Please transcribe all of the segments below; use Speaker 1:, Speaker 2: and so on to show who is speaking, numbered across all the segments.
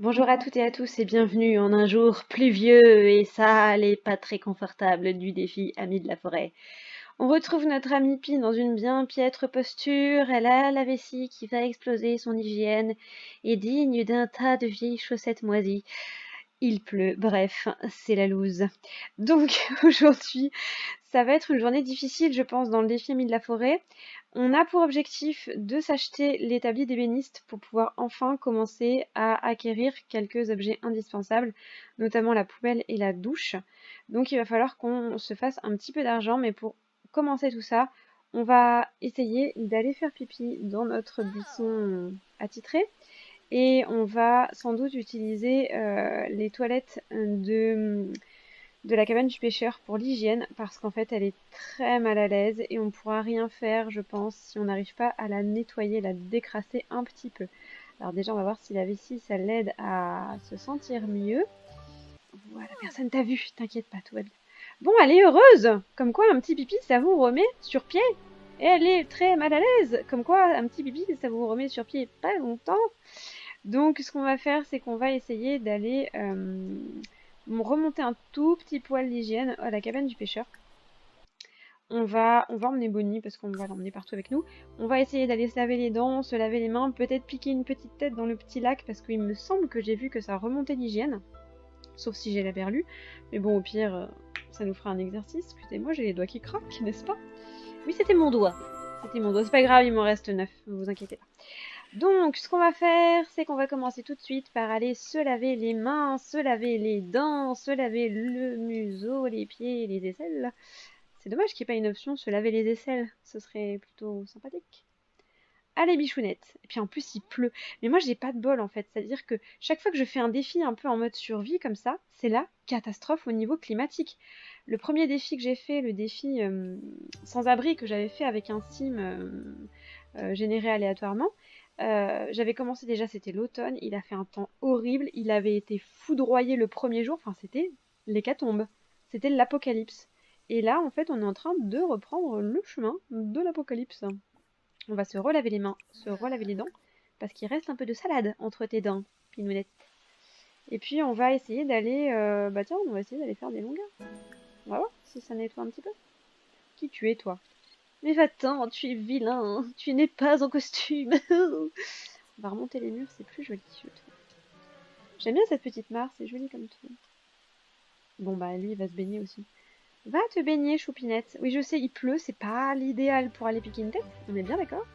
Speaker 1: Bonjour à toutes et à tous et bienvenue en un jour pluvieux et sale et pas très confortable du défi Amis de la forêt. On retrouve notre amie Pi dans une bien piètre posture, elle a la vessie qui va exploser son hygiène et digne d'un tas de vieilles chaussettes moisies. Il pleut, bref, c'est la loose. Donc aujourd'hui, ça va être une journée difficile, je pense, dans le défi Amis de la forêt. On a pour objectif de s'acheter l'établi d'ébéniste pour pouvoir enfin commencer à acquérir quelques objets indispensables, notamment la poubelle et la douche. Donc il va falloir qu'on se fasse un petit peu d'argent, mais pour commencer tout ça, on va essayer d'aller faire pipi dans notre buisson attitré. Et on va sans doute utiliser les toilettes de la cabane du pêcheur pour l'hygiène parce qu'en fait elle est très mal à l'aise et on pourra rien faire je pense si on n'arrive pas à la nettoyer, la décrasser un petit peu. Alors déjà on va voir si la vessie ça l'aide à se sentir mieux. Voilà, personne t'a vu, t'inquiète pas, tout va bien. Bon, elle est heureuse, comme quoi un petit pipi ça vous remet sur pied. Et elle est très mal à l'aise, comme quoi un petit pipi ça vous remet sur pied pas longtemps. Donc ce qu'on va faire, c'est qu'on va essayer d'aller remonter un tout petit poil d'hygiène à la cabane du pêcheur. On va emmener Bonnie parce qu'on va l'emmener partout avec nous. On va essayer d'aller se laver les dents, se laver les mains, peut-être piquer une petite tête dans le petit lac parce qu'il me semble que j'ai vu que ça remontait l'hygiène. Sauf si j'ai la berlue. Mais bon, au pire, ça nous fera un exercice. Excusez-moi, j'ai les doigts qui craquent, n'est-ce pas? Oui, c'était mon doigt. C'était mon doigt. C'est pas grave, il m'en reste 9, ne vous inquiétez pas. Donc, ce qu'on va faire, c'est qu'on va commencer tout de suite par aller se laver les mains, se laver les dents, se laver le museau, les pieds, les aisselles. C'est dommage qu'il n'y ait pas une option se laver les aisselles, ce serait plutôt sympathique. Allez, bichounette. Et puis en plus, il pleut. Mais moi, j'ai pas de bol en fait. C'est-à-dire que chaque fois que je fais un défi un peu en mode survie comme ça, c'est la catastrophe au niveau climatique. Le premier défi que j'ai fait, le défi sans-abri que j'avais fait avec un sim généré aléatoirement, j'avais commencé déjà, c'était l'automne. Il a fait un temps horrible. Il avait été foudroyé le premier jour. Enfin, c'était l'hécatombe. C'était l'apocalypse. Et là, en fait, on est en train de reprendre le chemin de l'apocalypse. On va se relaver les mains, se relaver les dents, parce qu'il reste un peu de salade entre tes dents, Pinounette. Et puis on va essayer d'aller, bah tiens, on va essayer d'aller faire des longueurs. On va voir si ça nettoie un petit peu. Qui tu es, toi? Mais va-t'en, tu es vilain, tu n'es pas en costume. On va remonter les murs, c'est plus joli, je trouve. J'aime bien cette petite mare, c'est joli comme tout. Bon bah lui, il va se baigner aussi. Va te baigner, Choupinette. Oui, je sais, il pleut, c'est pas l'idéal pour aller piquer une tête, on est bien d'accord.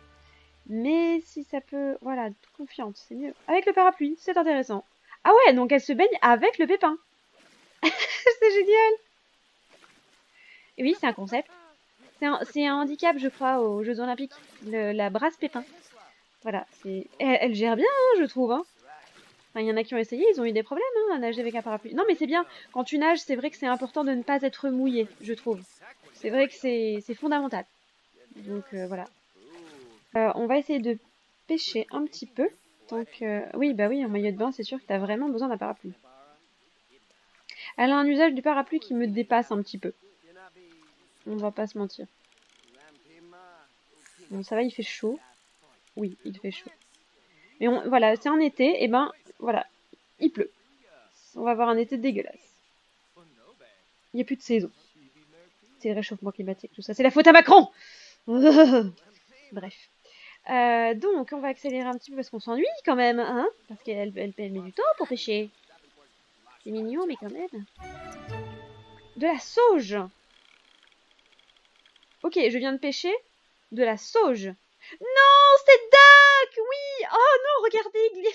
Speaker 1: Mais si ça peut... Voilà, confiante, c'est mieux. Avec le parapluie, c'est intéressant. Ah ouais, donc elle se baigne avec le pépin. C'est génial. Et oui, c'est un concept. C'est un handicap, je crois, aux Jeux Olympiques. La brasse pépin. Voilà, elle gère bien, hein, je trouve. Hein. Enfin, il y en a qui ont essayé, ils ont eu des problèmes hein, à nager avec un parapluie. Non, mais c'est bien. Quand tu nages, c'est vrai que c'est important de ne pas être mouillé, je trouve. C'est vrai que c'est fondamental. Donc voilà. On va essayer de pêcher un petit peu. Tant que... Oui, bah oui, en maillot de bain, c'est sûr que t'as vraiment besoin d'un parapluie. Elle a un usage du parapluie qui me dépasse un petit peu. On va pas se mentir. Bon, ça va, il fait chaud. Oui, il fait chaud. Mais voilà, c'est un été, et ben voilà, il pleut. On va avoir un été dégueulasse. Il n'y a plus de saison. C'est le réchauffement climatique, tout ça. C'est la faute à Macron. Bref. Donc, on va accélérer un petit peu parce qu'on s'ennuie quand même, hein, parce qu'elle met du temps pour pêcher. C'est mignon, mais quand même. De la sauge. Ok, je viens de pêcher de la sauge. Non, c'est Doc. Oui. Oh non, regardez, il est...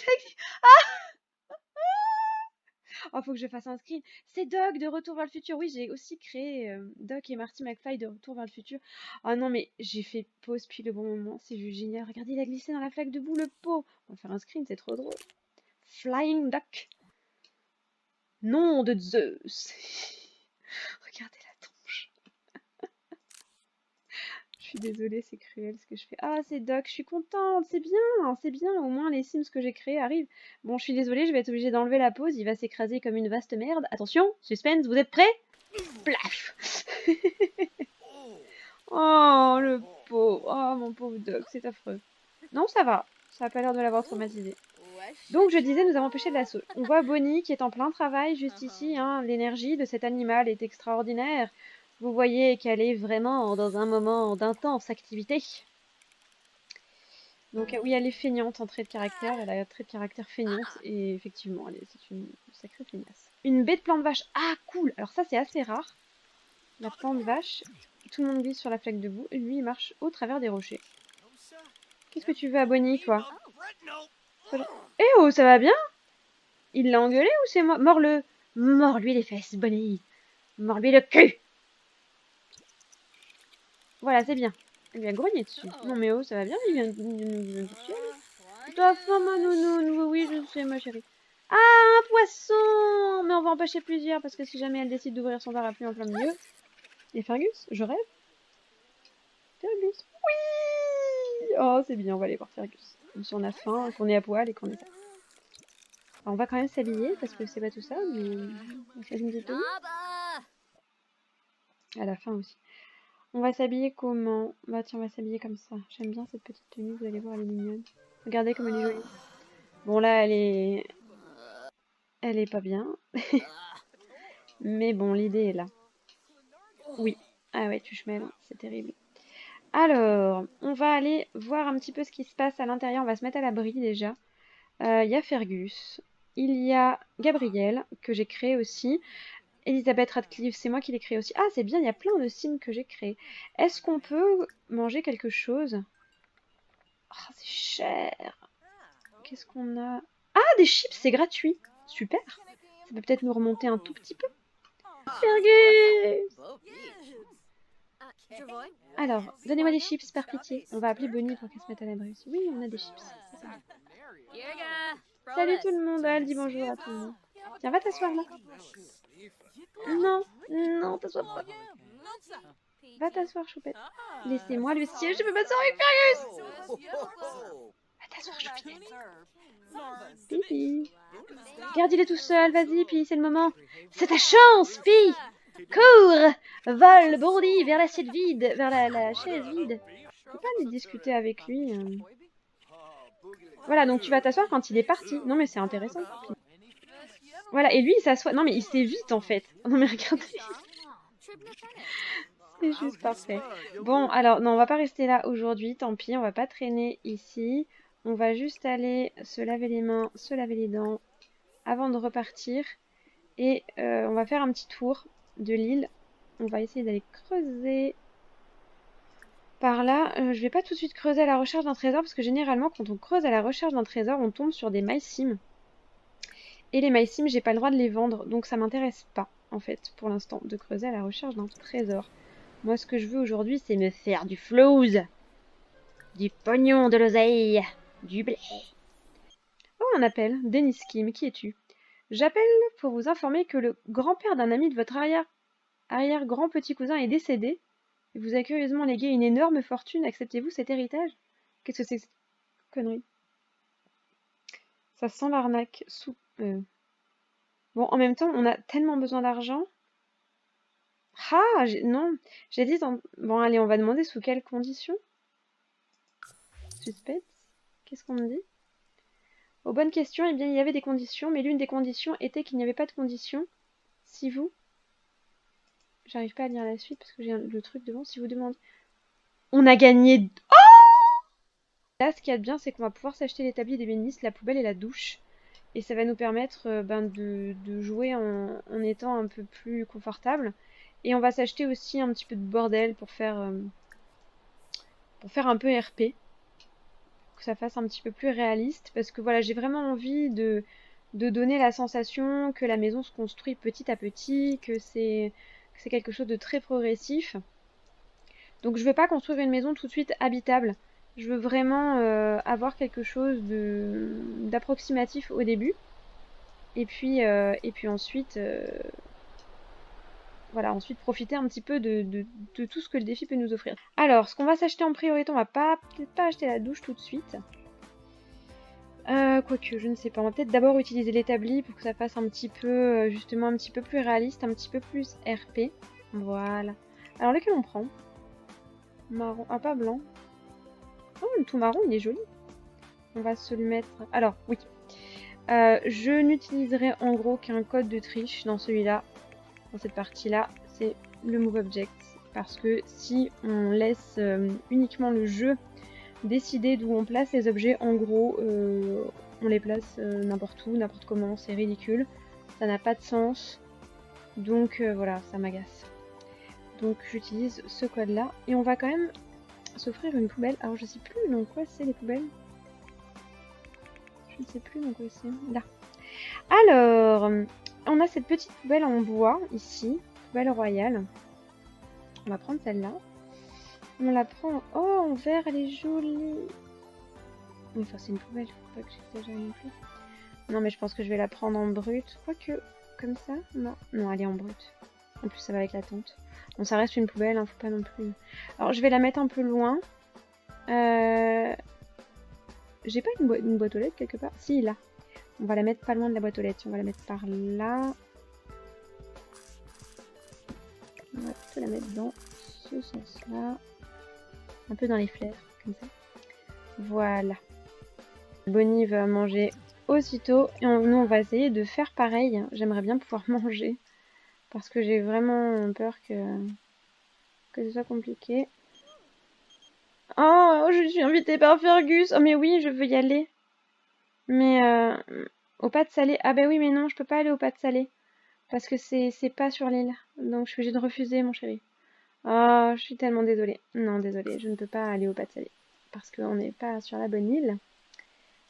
Speaker 1: Oh, faut que je fasse un screen. C'est Doc de Retour vers le futur. Oui, j'ai aussi créé Doc et Marty McFly de Retour vers le futur. Oh non, mais j'ai fait pause puis le bon moment. C'est juste génial. Regardez, il a glissé dans la flaque de boue, le pot. On va faire un screen, c'est trop drôle. Flying Duck. Nom de Zeus. Regardez la tronche. Je suis désolée, c'est cruel ce que je fais. Ah, c'est Doc, je suis contente, c'est bien, c'est bien. Au moins, les Sims que j'ai créés arrivent. Bon, je suis désolée, je vais être obligée d'enlever la pause. Il va s'écraser comme une vaste merde. Attention, suspense, vous êtes prêts? Plaf. Oh, le pauvre. Oh, mon pauvre Doc, c'est affreux. Non, ça va. Ça a pas l'air de l'avoir traumatisé. Donc je disais, nous avons pêché de l'assaut. On voit Bonnie qui est en plein travail juste ici. Hein. L'énergie de cet animal est extraordinaire. Vous voyez qu'elle est vraiment dans un moment d'intense activité. Donc oui, elle est feignante en trait de caractère. Elle a un trait de caractère feignante. Et effectivement, c'est une sacrée feignasse. Une baie de plante vache. Ah, cool. Alors ça, c'est assez rare. La plante vache. Tout le monde glisse sur la flaque de boue. Et lui, il marche au travers des rochers. Qu'est-ce que tu veux à Bonnie, toi? Eh oh, ça va bien? Il l'a engueulé ou c'est moi? Mords-le! Mords-lui les fesses, Bonnie! Mords-lui le cul! Voilà, c'est bien. Elle lui a grogné dessus. Non mais oh, ça va bien, il vient de nous tuer. T'as faim, ma nounoune? Oui, oui, je sais, ma chérie. Ah, un poisson! Mais on va en pêcher plusieurs, parce que si jamais elle décide d'ouvrir son parapluie en plein milieu... Et Fergus, je rêve? Fergus, oui! Oh, c'est bien, on va aller voir Fergus. Même si on a faim, qu'on est à poil et qu'on est ça. On va quand même s'habiller parce que c'est pas tout ça, mais on fait une petite tenue. À la fin aussi. On va s'habiller comment? Bah tiens, on va s'habiller comme ça. J'aime bien cette petite tenue, vous allez voir, elle est mignonne. Regardez comme elle est jolie. Bon là, elle est pas bien. Mais bon, l'idée est là. Oui. Ah ouais, tu chemelles, c'est terrible. Alors, on va aller voir un petit peu ce qui se passe à l'intérieur. On va se mettre à l'abri déjà. Il y a Fergus. Il y a Gabriel, que j'ai créé aussi. Elisabeth Radcliffe, c'est moi qui l'ai créé aussi. Ah, c'est bien, il y a plein de sims que j'ai créés. Est-ce qu'on peut manger quelque chose? Ah, c'est cher. Qu'est-ce qu'on a? Ah, des chips, c'est gratuit. Super. Ça peut peut-être nous remonter un tout petit peu. Fergus! Alors, donnez-moi des chips, par pitié. On va appeler Bonnie pour qu'elle se mette à l'abri aussi. Oui, on a des chips. Salut tout le monde. Elle dit bonjour à tout le monde. Tiens, va t'asseoir là. Non, non, t'assois pas. Va t'asseoir, Choupette. Laissez-moi le siège, je peux m'asseoir avec Fergus. Va t'asseoir, Choupinette. Pipi. Regarde, il est tout seul, vas-y, puis c'est le moment. C'est ta chance, Pi. Cours. Vole, bondis vers l'assiette vide, vers la chaise vide. Je peux pas aller discuter avec lui. Voilà, donc tu vas t'asseoir quand il est parti. Non, mais c'est intéressant. Voilà, et lui, il s'assoit. Non, mais il s'évite, en fait. Non, mais regardez. C'est juste parfait. Bon, alors, non, on va pas rester là aujourd'hui. Tant pis, on va pas traîner ici. On va juste aller se laver les mains, se laver les dents avant de repartir. Et on va faire un petit tour de l'île. On va essayer d'aller creuser par là. Je vais pas tout de suite creuser à la recherche d'un trésor parce que généralement, quand on creuse à la recherche d'un trésor, on tombe sur des MySims. Et les MySims, j'ai pas le droit de les vendre, donc ça m'intéresse pas, en fait, pour l'instant, de creuser à la recherche d'un trésor. Moi, ce que je veux aujourd'hui, c'est me faire du flouze, du pognon, de l'oseille, du blé. Oh, un appel. Dennis Kim, qui es-tu? J'appelle pour vous informer que le grand-père d'un ami de votre arrière-grand-petit cousin est décédé et vous a curieusement légué une énorme fortune. Acceptez-vous cet héritage? Qu'est-ce que c'est que cette connerie? Ça sent l'arnaque. Bon, en même temps, on a tellement besoin d'argent. Ah, non, j'ai dit... Bon, allez, on va demander sous quelles conditions. Suspect. Qu'est-ce qu'on me dit? Aux bonnes questions, eh bien, il y avait des conditions, mais l'une des conditions était qu'il n'y avait pas de conditions. Si vous... J'arrive pas à lire la suite parce que j'ai le truc devant. Si vous demandez... On a gagné... Oh! Là, ce qu'il y a de bien, c'est qu'on va pouvoir s'acheter l'établi des bénisses, la poubelle et la douche. Et ça va nous permettre de jouer en étant un peu plus confortable. Et on va s'acheter aussi un petit peu de bordel pour faire un peu RP. Que ça fasse un petit peu plus réaliste. Parce que voilà, j'ai vraiment envie de donner la sensation que la maison se construit petit à petit, que c'est quelque chose de très progressif. Donc je ne veux pas construire une maison tout de suite habitable. Je veux vraiment avoir quelque chose d'approximatif au début. Et puis ensuite, voilà, ensuite profiter un petit peu de tout ce que le défi peut nous offrir. Alors, ce qu'on va s'acheter en priorité, on va peut-être pas acheter la douche tout de suite. Quoique, je ne sais pas. On va peut-être d'abord utiliser l'établi pour que ça fasse un petit peu, justement, un petit peu plus réaliste, un petit peu plus RP. Voilà. Alors, lequel on prend? Marron. Ah, pas blanc. Oh, le tout marron, il est joli. On va se le mettre... Alors, oui. Je n'utiliserai en gros qu'un code de triche dans celui-là, dans cette partie-là, c'est le move object. Parce que si on laisse uniquement le jeu décider d'où on place les objets, en gros, on les place n'importe où, n'importe comment, c'est ridicule, ça n'a pas de sens, donc voilà, ça m'agace. Donc j'utilise ce code-là, et on va quand même s'offrir une poubelle. Alors je sais plus dans quoi c'est les poubelles. Je ne sais plus dans quoi c'est. Là. Alors, on a cette petite poubelle en bois, ici, poubelle royale. On va prendre celle-là. On la prend... Oh, en verre, elle est jolie. Mais enfin, c'est une poubelle, faut pas que j'exagère non plus. Non, mais je pense que je vais la prendre en brut. Quoique, comme ça, non. Non, elle est en brut. En plus, ça va avec la tente. Bon, ça reste une poubelle, hein, faut pas non plus... Alors, je vais la mettre un peu loin. J'ai pas une boîte aux lettres quelque part? Si, là. On va la mettre pas loin de la boîte aux lettres. On va la mettre par là. On va plutôt la mettre dans ce sens-là. Un peu dans les flares, comme ça. Voilà. Bonnie va manger aussitôt. Et nous, on va essayer de faire pareil. J'aimerais bien pouvoir manger. Parce que j'ai vraiment peur que ce soit compliqué. Oh, je suis invitée par Fergus. Oh, mais oui, je veux y aller. Mais aux pâtes salées. Ah, bah oui, mais non, je peux pas aller aux pâtes salées. Parce que c'est pas sur l'île. Donc, je suis obligée de refuser, mon chéri. Oh, je suis tellement désolée. Non, désolée, je ne peux pas aller aux pâtes salées. Parce qu'on n'est pas sur la bonne île.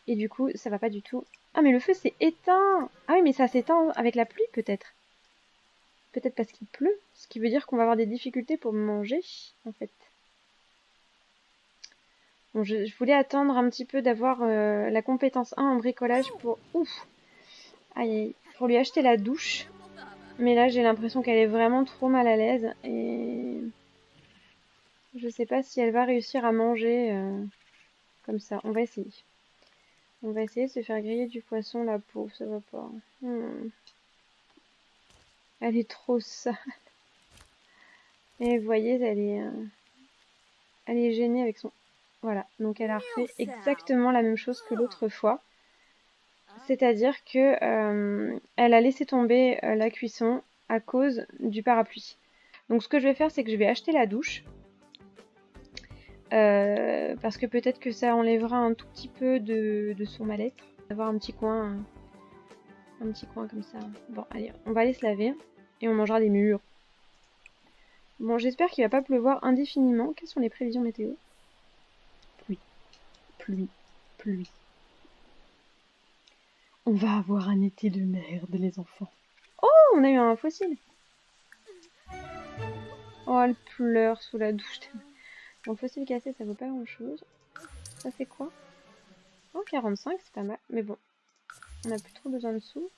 Speaker 1: Et du coup, ça va pas du tout. Ah, mais le feu s'est éteint. Ah oui, mais ça s'éteint avec la pluie, peut-être. Peut-être parce qu'il pleut. Ce qui veut dire qu'on va avoir des difficultés pour manger, en fait. Bon, je voulais attendre un petit peu d'avoir la compétence 1 en bricolage pour... Ouf. Aïe, aïe. Pour lui acheter la douche. Mais là, j'ai l'impression qu'elle est vraiment trop mal à l'aise. Et... je sais pas si elle va réussir à manger comme ça. On va essayer. On va essayer de se faire griller du poisson, la pauvre. Ça va pas. Elle est trop sale. Et vous voyez, elle est gênée avec son... Voilà. Donc elle a refait exactement la même chose que l'autre fois. C'est-à-dire que elle a laissé tomber la cuisson à cause du parapluie. Donc ce que je vais faire, c'est que je vais acheter la douche. Parce que peut-être que ça enlèvera un tout petit peu de son mal-être. D'avoir un petit coin comme ça. Bon, allez, on va aller se laver. Et on mangera des mûres. Bon, j'espère qu'il va pas pleuvoir indéfiniment. Quelles sont les prévisions météo? Pluie, pluie, pluie. On va avoir un été de merde, les enfants. Oh, on a eu un fossile. Oh, elle pleure sous la douche. Bon, fossile cassé, ça vaut pas grand-chose. Ça fait quoi? Oh, 45, c'est pas mal. Mais bon, on a plus trop besoin de sous.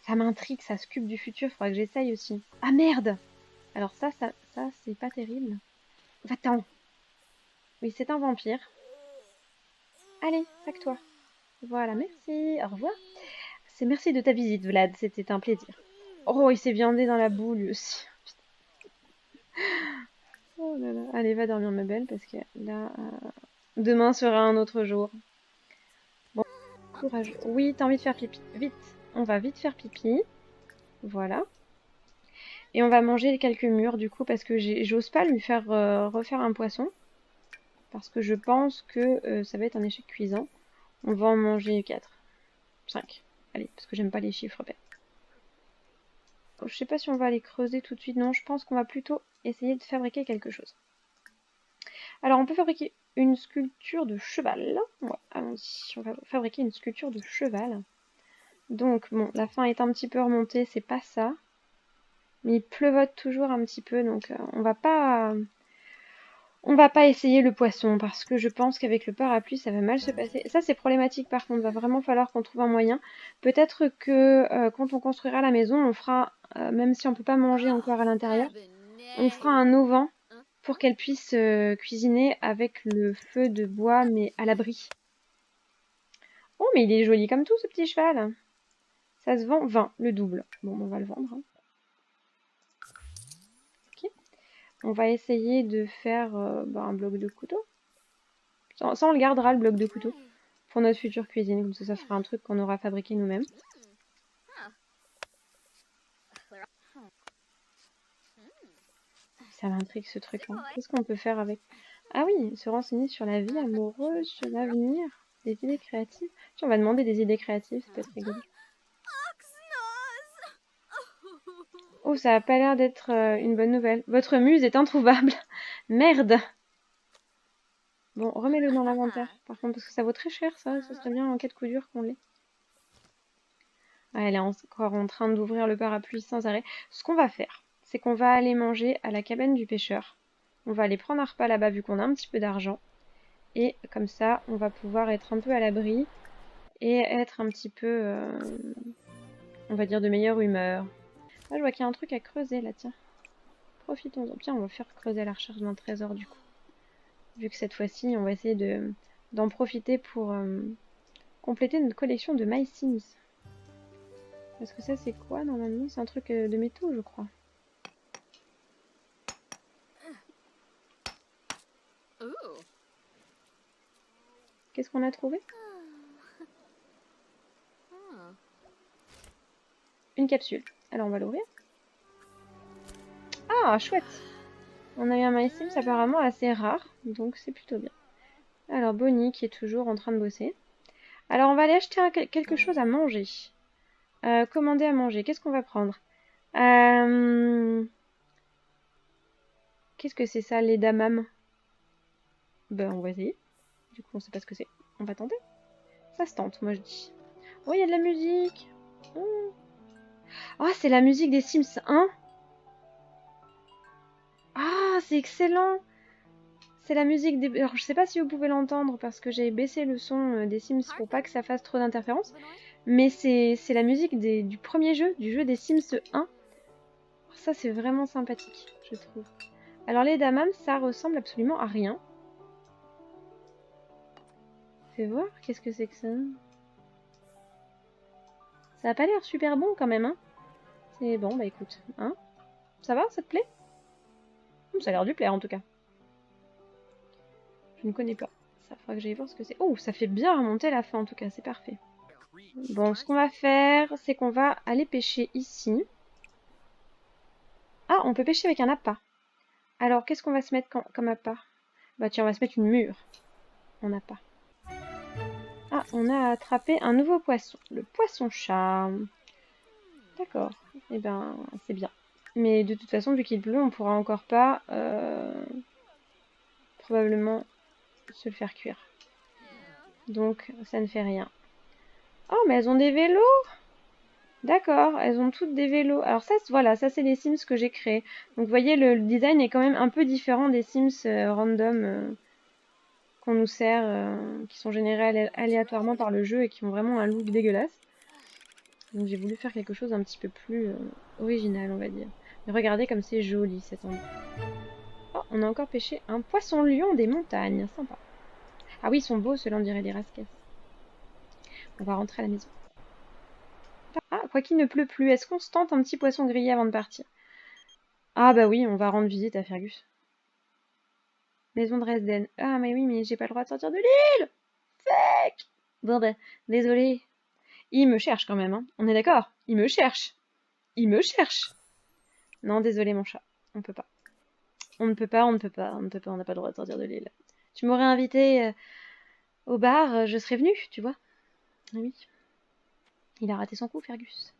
Speaker 1: Ça m'intrigue, ça se cube du futur. Faudra que j'essaye aussi. Ah, merde! Alors ça c'est pas terrible. Va-t'en! Oui, c'est un vampire. Allez, sac-toi. Voilà, merci. Au revoir. C'est merci de ta visite, Vlad. C'était un plaisir. Oh, il s'est viandé dans la boue, lui aussi. Oh là là. Allez, va dormir, ma belle, parce que là, demain sera un autre jour. Bon, courage. Oui, t'as envie de faire pipi. Vite. On va vite faire pipi. Voilà. Et on va manger quelques mûres, du coup, parce que j'ose pas lui faire refaire un poisson. Parce que je pense que ça va être un échec cuisant. On va en manger 4. 5. Allez, parce que j'aime pas les chiffres bêtes. Je sais pas si on va aller creuser tout de suite. Non, je pense qu'on va plutôt essayer de fabriquer quelque chose. Alors, on peut fabriquer une sculpture de cheval. Ouais, allons-y. On va fabriquer une sculpture de cheval. Donc, bon, la fin est un petit peu remontée. C'est pas ça. Mais il pleuvote toujours un petit peu. Donc, on va pas essayer le poisson. Parce que je pense qu'avec le parapluie, ça va mal se passer. Ça, c'est problématique par contre. Va vraiment falloir qu'on trouve un moyen. Peut-être que quand on construira la maison, on fera, même si on peut pas manger encore à l'intérieur, on fera un auvent pour qu'elle puisse cuisiner avec le feu de bois, mais à l'abri. Oh, mais il est joli comme tout, ce petit cheval. Ça se vend 20, le double. Bon, on va le vendre. Hein. Ok. On va essayer de faire un bloc de couteau. Ça, on le gardera, le bloc de couteau. pour notre future cuisine. Comme ça fera un truc qu'on aura fabriqué nous-mêmes. Ça m'intrigue ce truc-là. Qu'est-ce qu'on peut faire avec? Ah oui, se renseigner sur la vie amoureuse, sur l'avenir, des idées créatives. Tiens, on va demander des idées créatives, ça peut être rigolo. Oh, ça a pas l'air d'être une bonne nouvelle. Votre muse est introuvable. Merde. Bon, remets-le dans l'inventaire, par contre, parce que ça vaut très cher, ça. Ce serait bien en cas de coup dur qu'on l'ait. Ah, elle est encore en train d'ouvrir le parapluie sans arrêt. Ce qu'on va faire, c'est qu'on va aller manger à la cabane du pêcheur. On va aller prendre un repas là-bas, vu qu'on a un petit peu d'argent. Et comme ça, on va pouvoir être un peu à l'abri et être un petit peu, on va dire, de meilleure humeur. Ah, je vois qu'il y a un truc à creuser là, tiens. Profitons-en. Tiens, on va faire creuser la recherche d'un trésor du coup. Vu que cette fois-ci, on va essayer d'en profiter pour compléter notre collection de My Sims. Parce que ça, c'est quoi normalement? C'est un truc de métaux, je crois. Qu'est-ce qu'on a trouvé? Une capsule. Alors, on va l'ouvrir. Ah, chouette! On a eu un My Sims apparemment assez rare, donc c'est plutôt bien. Alors, Bonnie qui est toujours en train de bosser. Alors, on va aller acheter quelque chose à manger. Commander à manger. Qu'est-ce qu'on va prendre? Qu'est-ce que c'est ça, les damam? Ben, on va essayer. Du coup, on sait pas ce que c'est. On va tenter. Ça se tente, moi je dis. Oh, il y a de la musique. Oh, c'est la musique des Sims 1. Ah, c'est excellent. C'est la musique des... Alors, je sais pas si vous pouvez l'entendre parce que j'ai baissé le son des Sims pour pas que ça fasse trop d'interférences. Mais c'est la musique du premier jeu, du jeu des Sims 1. Ça, c'est vraiment sympathique, je trouve. Alors, les damam, ça ressemble absolument à rien. Fais voir, qu'est-ce que c'est que ça? Ça a pas l'air super bon quand même, hein. C'est bon, bah écoute, hein. Ça va, ça te plaît? Ça a l'air du plaire en tout cas. Je ne connais pas. Ça faudra que j'aille voir ce que c'est. Oh, ça fait bien remonter la fin en tout cas, c'est parfait. Bon, ce qu'on va faire, c'est qu'on va aller pêcher ici. Ah, on peut pêcher avec un appât. Alors, qu'est-ce qu'on va se mettre comme appât? Bah tiens, on va se mettre une mûre en appât. Ah, on a attrapé un nouveau poisson. Le poisson-chat. D'accord. Eh ben, c'est bien. Mais de toute façon, vu qu'il pleut, on pourra encore pas probablement se le faire cuire. Donc, ça ne fait rien. Oh, mais elles ont des vélos! D'accord, elles ont toutes des vélos. Alors ça, voilà, ça c'est les Sims que j'ai créés. Donc vous voyez, le design est quand même un peu différent des Sims random qu'on nous sert, qui sont générés aléatoirement par le jeu et qui ont vraiment un look dégueulasse. Donc j'ai voulu faire quelque chose un petit peu plus original, on va dire. Mais regardez comme c'est joli cet endroit. Oh, on a encore pêché un poisson-lion des montagnes, sympa. Ah oui, ils sont beaux, ceux-là on dirait des rascasses. On va rentrer à la maison. Ah, quoi qu'il ne pleut plus, est-ce qu'on se tente un petit poisson grillé avant de partir? Ah bah oui, on va rendre visite à Fergus. Maison de Dresden. Ah mais oui, mais j'ai pas le droit de sortir de l'île. Fake. Bon bah, désolé. Il me cherche quand même, hein. On est d'accord? Il me cherche. Il me cherche. Non, désolé mon chat. On peut pas. On ne peut pas, on ne peut pas, on ne peut pas, on n'a pas le droit de sortir de l'île. Tu m'aurais invité au bar, je serais venue, tu vois. Ah oui. Il a raté son coup, Fergus.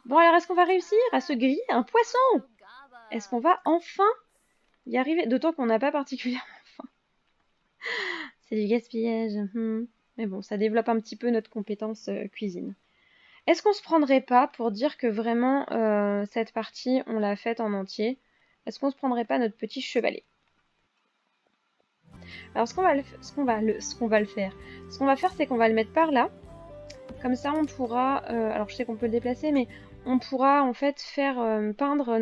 Speaker 1: Bon alors, est-ce qu'on va réussir à se griller un poisson? Est-ce qu'on va enfin y arriver? D'autant qu'on n'a pas particulièrement faim. C'est du gaspillage. Mais bon, ça développe un petit peu notre compétence cuisine. Est-ce qu'on se prendrait pas pour dire que vraiment cette partie, on l'a faite en entier? Est-ce qu'on se prendrait pas notre petit chevalet? Alors ce qu'on va faire, c'est qu'on va le mettre par là. Comme ça, on pourra, alors je sais qu'on peut le déplacer, mais on pourra en fait faire peindre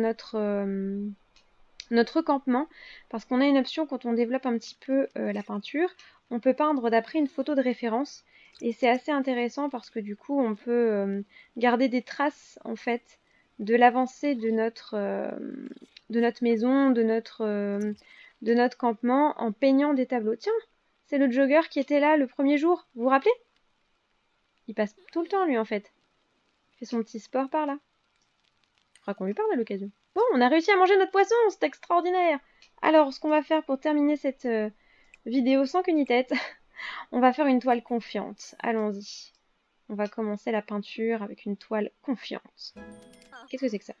Speaker 1: notre campement, parce qu'on a une option quand on développe un petit peu la peinture, on peut peindre d'après une photo de référence, et c'est assez intéressant parce que du coup on peut garder des traces en fait de l'avancée de notre maison, de notre campement en peignant des tableaux. Tiens, c'est le jogger qui était là le premier jour, vous vous rappelez? Il passe tout le temps, lui, en fait. Il fait son petit sport par là. Faudra qu'on lui parle à l'occasion. Bon, on a réussi à manger notre poisson, c'est extraordinaire. Alors, ce qu'on va faire pour terminer cette vidéo sans queue ni tête, on va faire une toile confiante. Allons-y. On va commencer la peinture avec une toile confiante. Qu'est-ce que c'est que ça?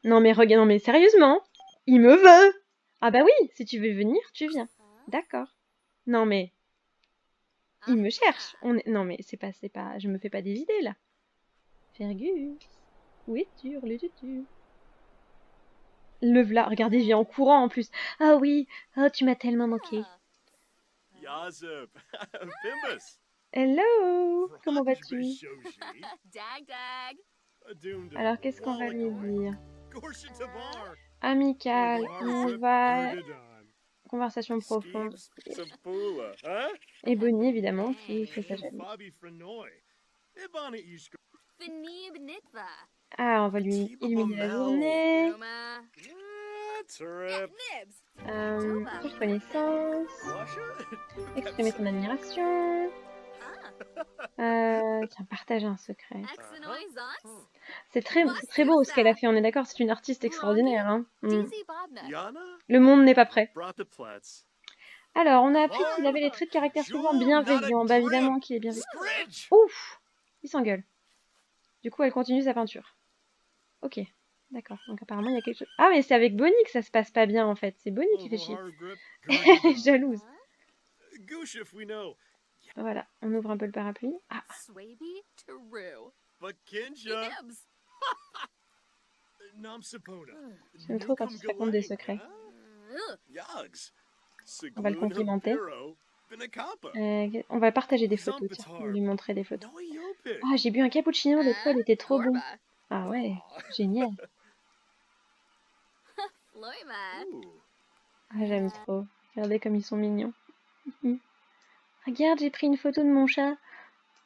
Speaker 1: Non mais regarde, non mais sérieusement, il me veut. Ah bah oui, si tu veux venir, tu viens. D'accord. Non mais il me cherche. Non mais c'est pas, je me fais pas des idées là. Fergus, où es-tu? Hurles-tu? Le v'là, regardez, il vient en courant en plus. Ah oui, oh tu m'as tellement manqué.
Speaker 2: Yazub, Bimbus.
Speaker 1: Hello, comment vas-tu?
Speaker 3: Dag dag.
Speaker 1: Alors qu'est-ce qu'on va lui dire? Amical, on va... Conversation profonde. Et Bonnie, évidemment, qui fait sa jalousie. Ah, on va lui illuminer la journée. Faire connaissance. Exprimer son admiration. Tiens, partager un secret. C'est très beau ce qu'elle a fait, on est d'accord, c'est une artiste extraordinaire. Hein. Le monde n'est pas prêt. Alors, on a appris qu'il avait les traits de caractère suivants bienveillants. Bah évidemment qu'il est bienveillant. Ouf, il s'engueule. Du coup, elle continue sa peinture. Ok, d'accord. Donc apparemment, il y a quelque chose... Ah, mais c'est avec Bonnie que ça se passe pas bien, en fait. C'est Bonnie qui fait chier. Elle est jalouse. Voilà, on ouvre un peu le parapluie. Ah. J'aime trop quand il se raconte des secrets. On va le complimenter. On va partager des photos, tiens. On va lui montrer des photos. Ah, j'ai bu un cappuccino, l'autre fois, il était trop bon. Ah ouais, génial. Ah, j'aime trop. Regardez comme ils sont mignons. Regarde, j'ai pris une photo de mon chat.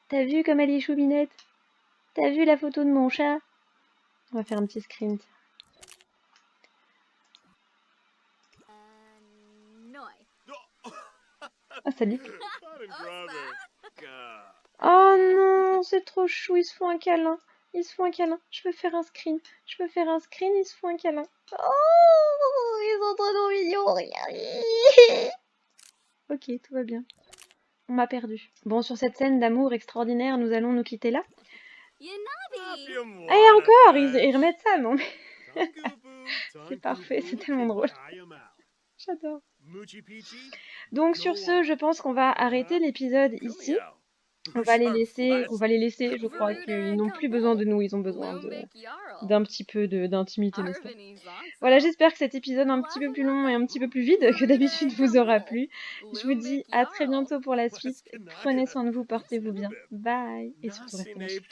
Speaker 1: T'as vu comme elle est choubinette? T'as vu la photo de mon chat? On va faire un petit screen. Ah, salut. Oh non, c'est trop chou, ils se font un câlin. Ils se font un câlin. Je peux faire un screen. Je peux faire un screen, ils se font un câlin. Oh, ils sont trop mignons, regardez. Ok, tout va bien. On m'a perdu. Bon, sur cette scène d'amour extraordinaire, nous allons nous quitter là. Et encore, ils remettent ça, non mais... C'est parfait, c'est tellement drôle. J'adore. Donc sur ce, je pense qu'on va arrêter l'épisode ici. On va les laisser, je crois qu'ils n'ont plus besoin de nous, ils ont besoin d'un petit peu d'intimité, n'est-ce pas? Voilà, j'espère que cet épisode un petit peu plus long et un petit peu plus vide que d'habitude vous aura plu. Je vous dis à très bientôt pour la suite. Prenez soin de vous, portez-vous bien. Bye. Et surtout restez magiques.